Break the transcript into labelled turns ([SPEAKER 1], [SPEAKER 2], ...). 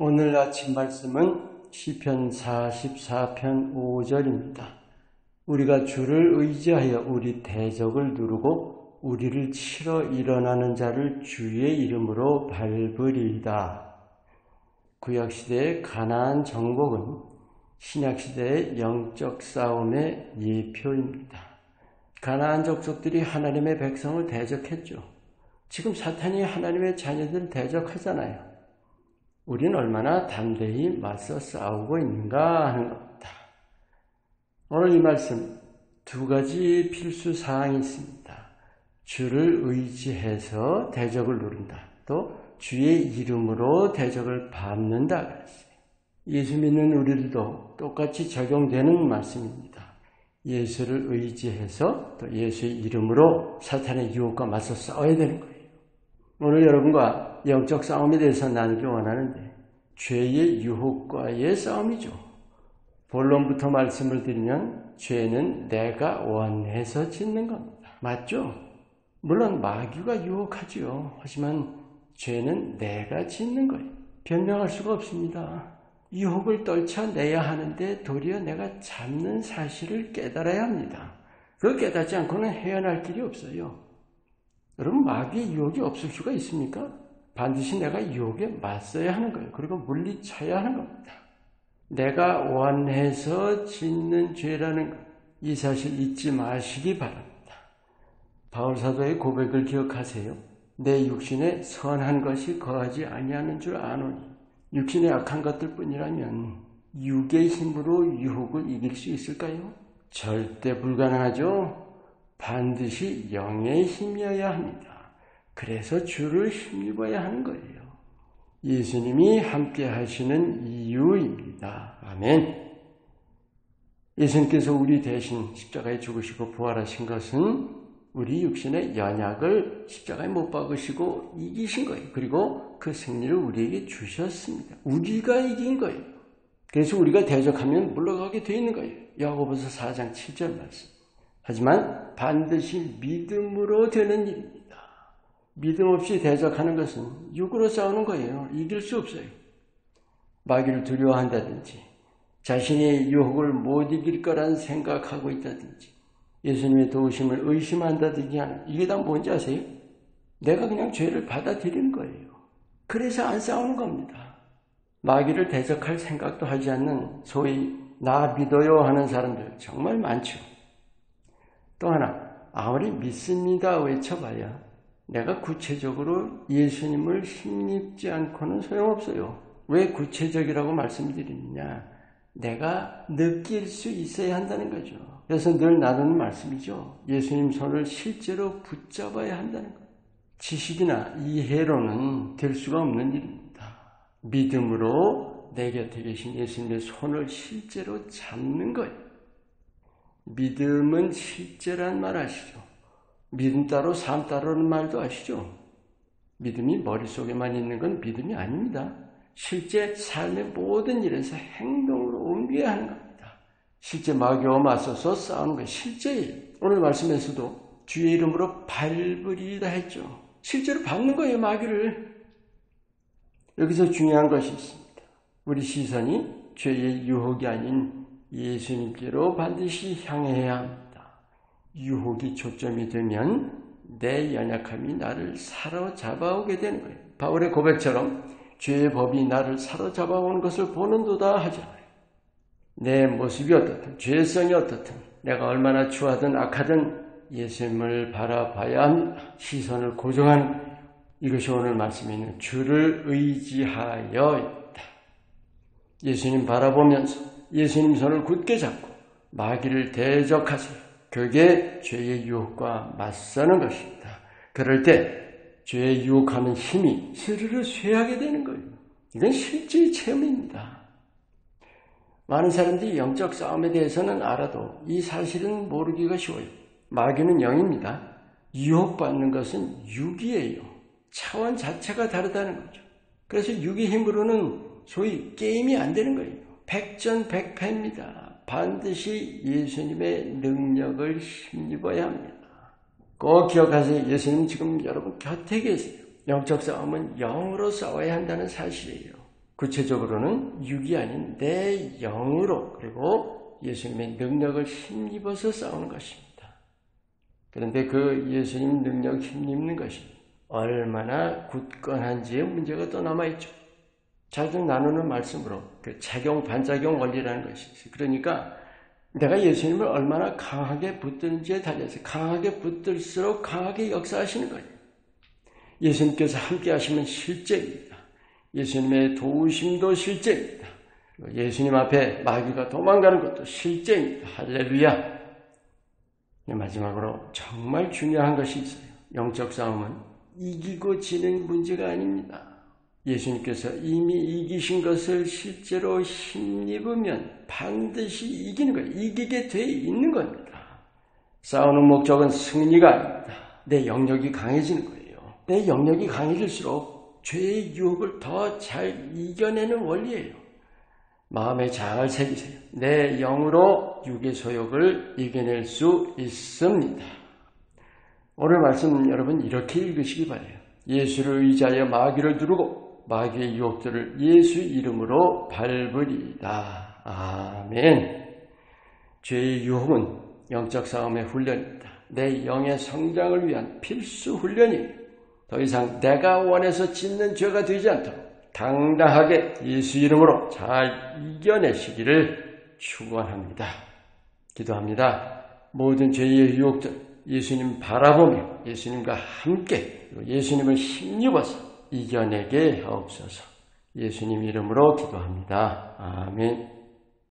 [SPEAKER 1] 오늘 아침 말씀은 시편 44편 5절입니다. 우리가 주를 의지하여 우리 대적을 누르고 우리를 치러 일어나는 자를 주의 이름으로 밟으리이다. 구약시대의 가나안 정복은 신약시대의 영적 싸움의 예표입니다. 가나안 족속들이 하나님의 백성을 대적했죠. 지금 사탄이 하나님의 자녀들을 대적하잖아요. 우리는 얼마나 담대히 맞서 싸우고 있는가 하는 겁니다. 오늘 이 말씀 두 가지 필수 사항이 있습니다. 주를 의지해서 대적을 누른다. 또 주의 이름으로 대적을 밟는다 그랬어요. 예수 믿는 우리들도 똑같이 적용되는 말씀입니다. 예수를 의지해서 또 예수의 이름으로 사탄의 유혹과 맞서 싸워야 되는 거예요. 오늘 여러분과 영적 싸움에 대해서 나누기 원하는데 죄의 유혹과의 싸움이죠. 본론부터 말씀을 드리면 죄는 내가 원해서 짓는 겁니다. 맞죠? 물론 마귀가 유혹하지요. 하지만 죄는 내가 짓는 거예요. 변명할 수가 없습니다. 유혹을 떨쳐내야 하는데 도리어 내가 잡는 사실을 깨달아야 합니다. 그걸 깨닫지 않고는 헤어날 길이 없어요. 여러분, 마귀의 유혹이 없을 수가 있습니까? 반드시 내가 유혹에 맞서야 하는 거예요. 그리고 물리쳐야 하는 겁니다. 내가 원해서 짓는 죄라는 것, 이 사실 잊지 마시기 바랍니다. 바울 사도의 고백을 기억하세요. 내 육신에 선한 것이 거하지 아니하는 줄 아노니 육신의 악한 것들 뿐이라면 육의 힘으로 유혹을 이길 수 있을까요? 절대 불가능하죠. 반드시 영의 힘이어야 합니다. 그래서 주를 힘입어야 하는 거예요. 예수님이 함께 하시는 이유입니다. 아멘. 예수님께서 우리 대신 십자가에 죽으시고 부활하신 것은 우리 육신의 연약을 십자가에 못 박으시고 이기신 거예요. 그리고 그 승리를 우리에게 주셨습니다. 우리가 이긴 거예요. 그래서 우리가 대적하면 물러가게 되어 있는 거예요. 야고보서 4장 7절 말씀. 하지만 반드시 믿음으로 되는 일입니다. 믿음 없이 대적하는 것은 육으로 싸우는 거예요. 이길 수 없어요. 마귀를 두려워한다든지 자신의 유혹을 못 이길 거란 생각하고 있다든지 예수님의 도우심을 의심한다든지 하는 이게 다 뭔지 아세요? 내가 그냥 죄를 받아들이는 거예요. 그래서 안 싸우는 겁니다. 마귀를 대적할 생각도 하지 않는 소위 나 믿어요 하는 사람들 정말 많죠. 또 하나, 아무리 믿습니다 외쳐봐야 내가 구체적으로 예수님을 힘입지 않고는 소용없어요. 왜 구체적이라고 말씀드리느냐? 내가 느낄 수 있어야 한다는 거죠. 그래서 늘 나누는 말씀이죠. 예수님 손을 실제로 붙잡아야 한다는 거예요. 지식이나 이해로는 될 수가 없는 일입니다. 믿음으로 내 곁에 계신 예수님의 손을 실제로 잡는 거예요. 믿음은 실제란 말 아시죠? 믿음 따로 삶 따로는 말도 아시죠? 믿음이 머릿속에만 있는 건 믿음이 아닙니다. 실제 삶의 모든 일에서 행동으로 옮겨야 하는 겁니다. 실제 마귀와 맞서서 싸우는 건 실제예요. 오늘 말씀에서도 주의 이름으로 밟으리다 했죠. 실제로 밟는 거예요, 마귀를. 여기서 중요한 것이 있습니다. 우리 시선이 죄의 유혹이 아닌 예수님께로 반드시 향해야 합니다. 유혹이 초점이 되면 내 연약함이 나를 사로잡아오게 되는 거예요. 바울의 고백처럼 죄의 법이 나를 사로잡아오는 것을 보는도다 하잖아요. 내 모습이 어떻든 죄성이 어떻든 내가 얼마나 추하든 악하든 예수님을 바라봐야 합니다. 시선을 고정하는 거예요. 이것이 오늘 말씀에 있는 주를 의지하여 있다. 예수님 바라보면서 예수님 손을 굳게 잡고 마귀를 대적하세요. 그게 죄의 유혹과 맞서는 것입니다. 그럴 때 죄의 유혹하는 힘이 스르르 쇠하게 되는 거예요. 이건 실제의 체험입니다. 많은 사람들이 영적 싸움에 대해서는 알아도 이 사실은 모르기가 쉬워요. 마귀는 영입니다. 유혹받는 것은 육이에요. 차원 자체가 다르다는 거죠. 그래서 육의 힘으로는 소위 게임이 안 되는 거예요. 백전백패입니다. 반드시 예수님의 능력을 힘입어야 합니다. 꼭 기억하세요. 예수님 지금 여러분 곁에 계세요. 영적 싸움은 영으로 싸워야 한다는 사실이에요. 구체적으로는 육이 아닌 내 영으로 그리고 예수님의 능력을 힘입어서 싸우는 것입니다. 그런데 그 예수님 능력 힘입는 것이 얼마나 굳건한지의 문제가 또 남아있죠. 자주 나누는 말씀으로 그 작용 반작용 원리라는 것이 있어요. 그러니까 내가 예수님을 얼마나 강하게 붙드는지에 달려서 강하게 붙들수록 강하게 역사하시는 거예요. 예수님께서 함께 하시면 실제입니다. 예수님의 도우심도 실제입니다. 예수님 앞에 마귀가 도망가는 것도 실제입니다. 할렐루야. 마지막으로 정말 중요한 것이 있어요. 영적 싸움은 이기고 지는 문제가 아닙니다. 예수님께서 이미 이기신 것을 실제로 힘입으면 반드시 이기는 거예요. 이기게 돼 있는 겁니다. 싸우는 목적은 승리가 아닙니다. 내 영역이 강해지는 거예요. 내 영역이 강해질수록 죄의 유혹을 더 잘 이겨내는 원리예요. 마음에 잘 새기세요. 내 영으로 육의 소욕을 이겨낼 수 있습니다. 오늘 말씀 여러분 이렇게 읽으시기 바라요. 예수를 의지하여 마귀를 두르고 마귀의 유혹들을 예수 이름으로 밟으리이다. 아멘. 죄의 유혹은 영적 싸움의 훈련입니다. 내 영의 성장을 위한 필수 훈련이에요. 더 이상 내가 원해서 짓는 죄가 되지 않도록 당당하게 예수 이름으로 잘 이겨내시기를 축원합니다. 기도합니다. 모든 죄의 유혹들 예수님 바라보며 예수님과 함께 예수님을 힘입어서 이겨내게 하옵소서. 예수님 이름으로 기도합니다. 아멘.